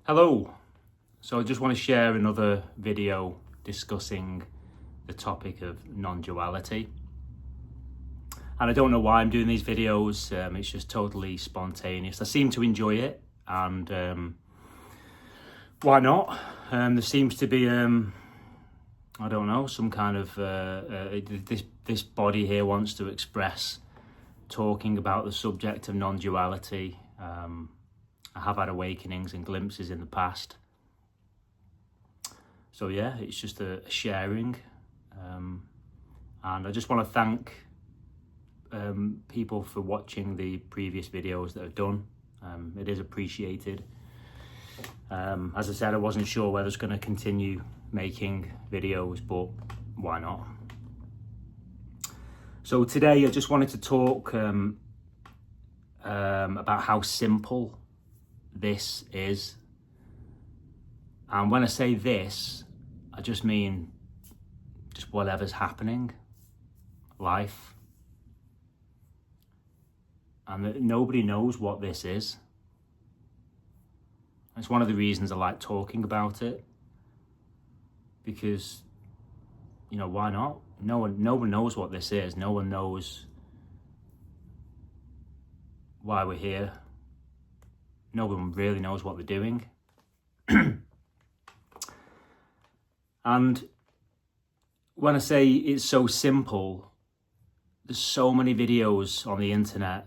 Hello, so I just want to share another video discussing the topic of non-duality. And I don't know why I'm doing these videos, it's just totally spontaneous. I seem to enjoy it, and why not? There seems to be, I don't know, some kind of, this body here wants to express talking about the subject of non-duality. I have had awakenings and glimpses in the past. So yeah, it's just a sharing. And I just want to thank people for watching the previous videos that I've done. It is appreciated. As I said, I wasn't sure whether I was going to continue making videos, but why not? So today I just wanted to talk about how simple this is. And when I say this, I just mean just whatever's happening, life. And that nobody knows what this is. It's one of the reasons I like talking about it. Because, you know, why not? No one knows what this is. No one knows why we're here. No one really knows what they're doing. And when I say it's so simple, there's so many videos on the internet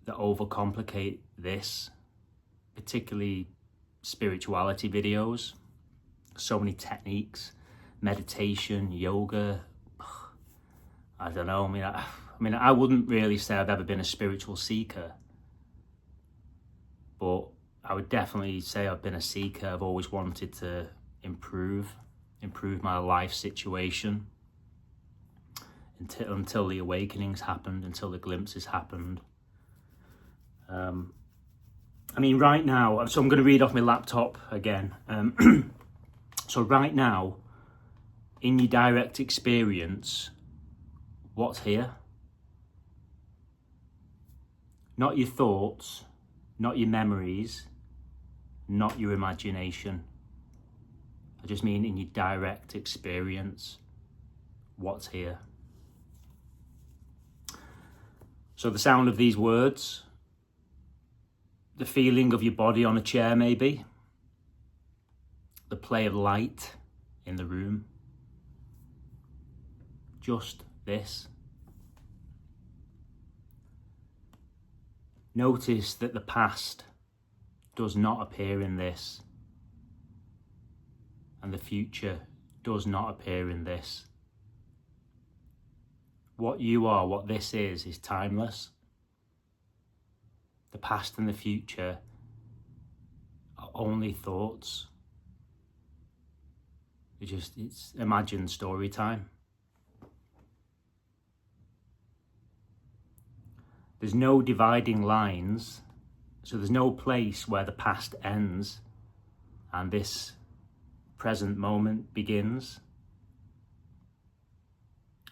that overcomplicate this, particularly spirituality videos. So many techniques, meditation, yoga. I don't know. I mean, I wouldn't really say I've ever been a spiritual seeker, but I would definitely say I've been a seeker. I've always wanted to improve my life situation until the awakenings happened, until the glimpses happened. I mean, right now, so I'm going to read off my laptop again. So right now, in your direct experience, what's here? Not your thoughts, not your memories, not your imagination. I just mean in your direct experience, what's here? So the sound of these words, the feeling of your body on a chair maybe, the play of light in the room, just this. Notice that the past does not appear in this, and the future does not appear in this. What you are, what this is timeless. The past and the future are only thoughts. It's imagined story time. There's no dividing lines, so there's no place where the past ends and this present moment begins.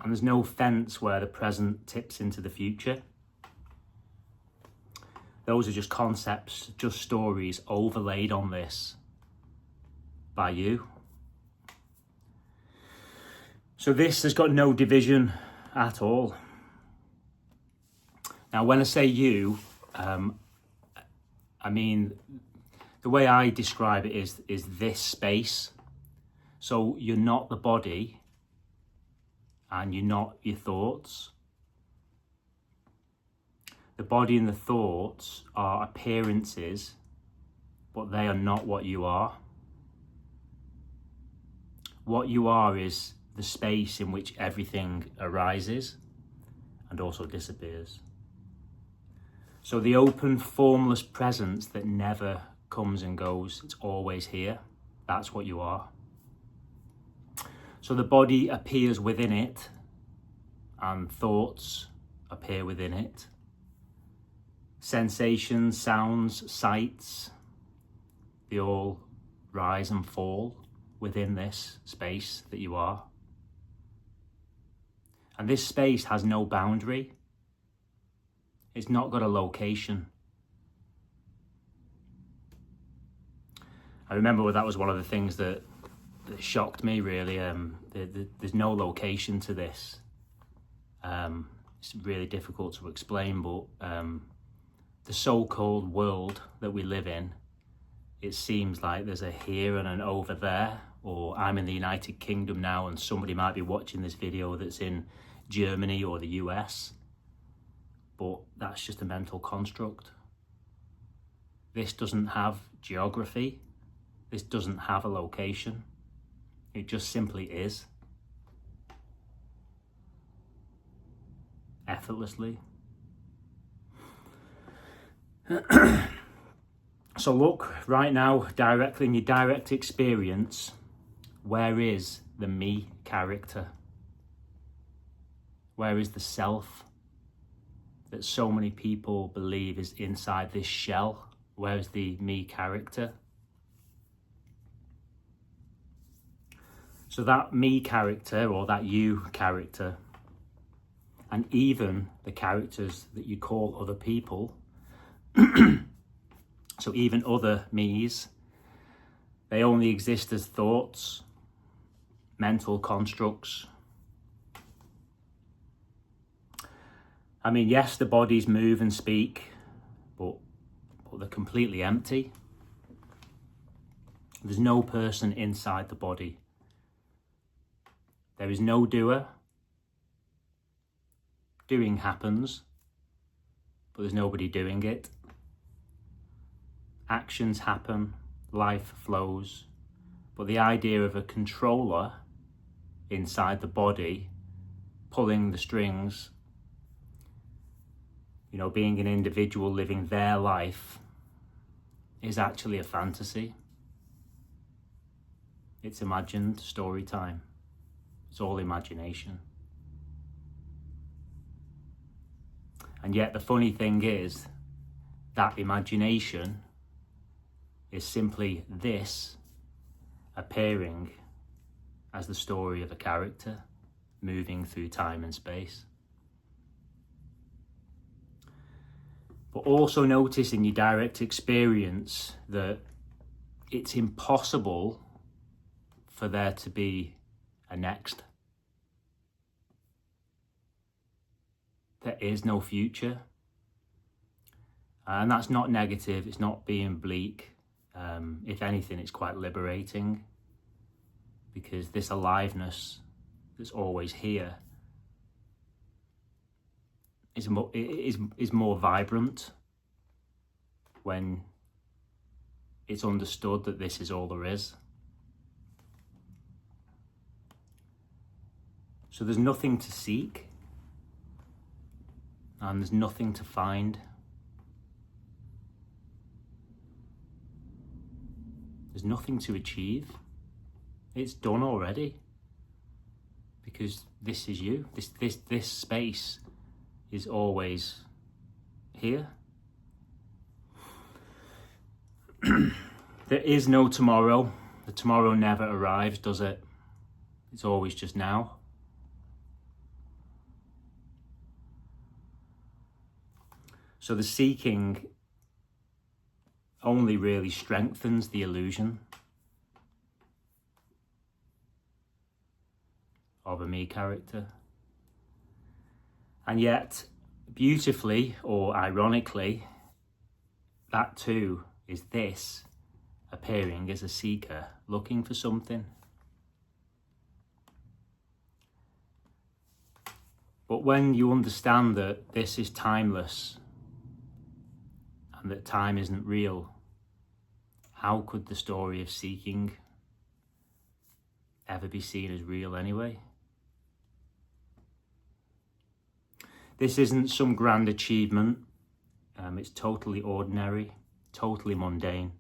And there's no fence where the present tips into the future. Those are just concepts, just stories overlaid on this by you. So this has got no division at all. Now, when I say you, I mean, the way I describe it is this space. So you're not the body and you're not your thoughts. The body and the thoughts are appearances, but they are not what you are. What you are is the space in which everything arises and also disappears. So the open, formless presence that never comes and goes, it's always here. That's what you are. So the body appears within it, and thoughts appear within it. Sensations, sounds, sights, they all rise and fall within this space that you are. And this space has no boundary. It's not got a location. I remember that was one of the things that shocked me, really. There's no location to this. It's really difficult to explain, but the so-called world that we live in, it seems like there's a here and an over there, or I'm in the United Kingdom now and somebody might be watching this video that's in Germany or the US, but that's just a mental construct. This doesn't have geography. This doesn't have a location. It just simply is. Effortlessly. So look, right now, directly in your direct experience, where is the me character? Where is the self that so many people believe is inside this shell? Where is the me character? So that me character, or that you character, and even the characters that you call other people, so even other me's, they only exist as thoughts, mental constructs. I mean, yes, the bodies move and speak, but they're completely empty. There's no person inside the body. There is no doer. Doing happens, but there's nobody doing it. Actions happen, life flows, but the idea of a controller inside the body, pulling the strings, you know, being an individual living their life, is actually a fantasy. It's imagined story time. It's all imagination. And yet the funny thing is that imagination is simply this appearing as the story of a character moving through time and space. But also notice in your direct experience that it's impossible for there to be a next. There is no future. And that's not negative, it's not being bleak. If anything, it's quite liberating, because this aliveness that's always here is more vibrant when it's understood that this is all there is. So there's nothing to seek, and there's nothing to find. There's nothing to achieve. It's done already, because this is you. This space is always here. There is no tomorrow. The tomorrow never arrives, does it? It's always just now. So the seeking only really strengthens the illusion of a me character. And yet, beautifully or ironically, that too is this appearing as a seeker looking for something. But when you understand that this is timeless and that time isn't real, how could the story of seeking ever be seen as real anyway? This isn't some grand achievement. It's totally ordinary, totally mundane.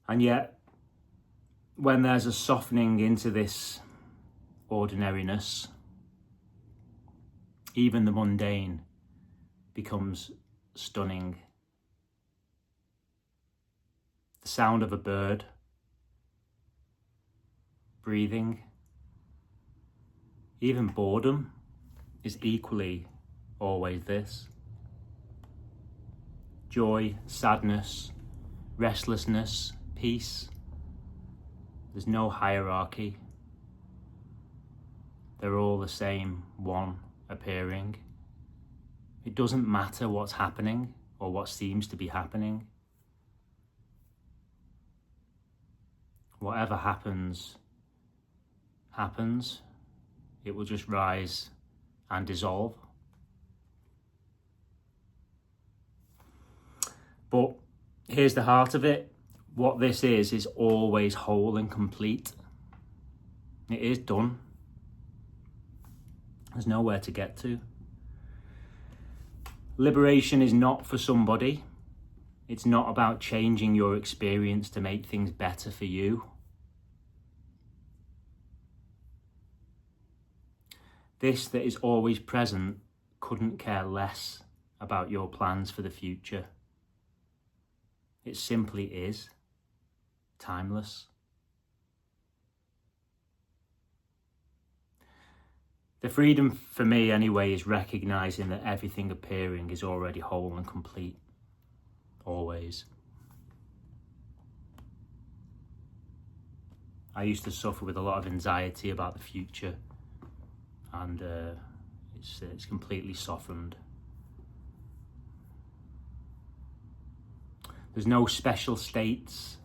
And yet, when there's a softening into this ordinariness, even the mundane becomes stunning. The sound of a bird breathing, even boredom is equally always this. Joy, sadness, restlessness, peace. There's no hierarchy. They're all the same one appearing. It doesn't matter what's happening or what seems to be happening. Whatever happens, happens. It will just rise and dissolve. But here's the heart of it. What this is always whole and complete. It is done. There's nowhere to get to. Liberation is not for somebody. It's not about changing your experience to make things better for you. This that is always present couldn't care less about your plans for the future. It simply is timeless. The freedom for me anyway is recognizing that everything appearing is already whole and complete. Always. I used to suffer with a lot of anxiety about the future, and it's completely softened. There's no special states.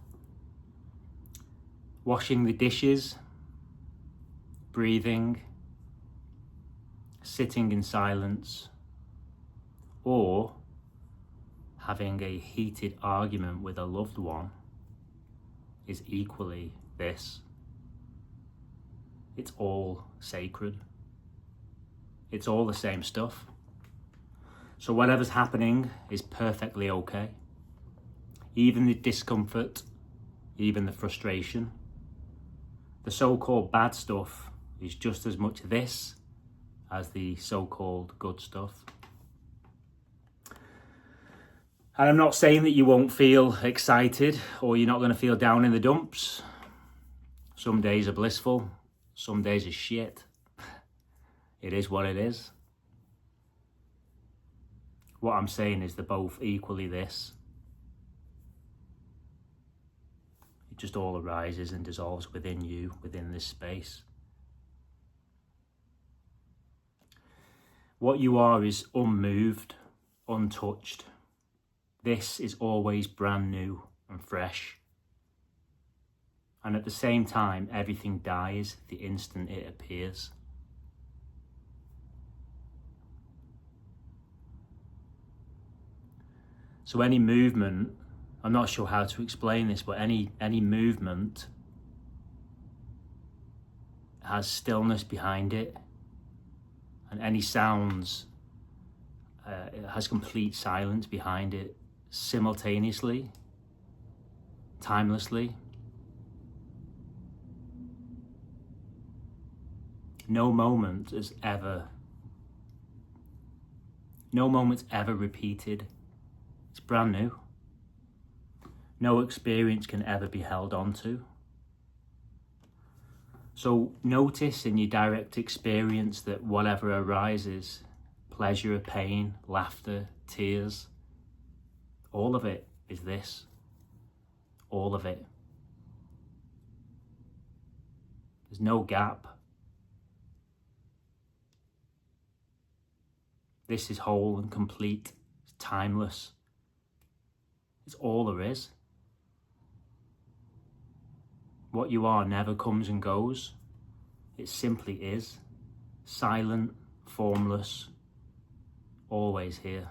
Washing the dishes, breathing, sitting in silence, or having a heated argument with a loved one is equally this. It's all sacred. It's all the same stuff. So whatever's happening is perfectly okay. Even the discomfort, even the frustration. The so-called bad stuff is just as much this as the so-called good stuff. And I'm not saying that you won't feel excited or you're not going to feel down in the dumps. Some days are blissful, some days are shit. It is what it is. What I'm saying is they're both equally this. It just all arises and dissolves within you, within this space. What you are is unmoved, untouched. This is always brand new and fresh. And at the same time, everything dies the instant it appears. So any movement, I'm not sure how to explain this, but any movement has stillness behind it. And any sounds, it has complete silence behind it, simultaneously, timelessly. No moment's ever repeated. It's brand new. No experience can ever be held onto. So notice in your direct experience that whatever arises, pleasure, pain, laughter, tears, all of it is this. All of it. There's no gap. This is whole and complete. It's timeless. It's all there is. What you are never comes and goes. It simply is. Silent, formless, always here.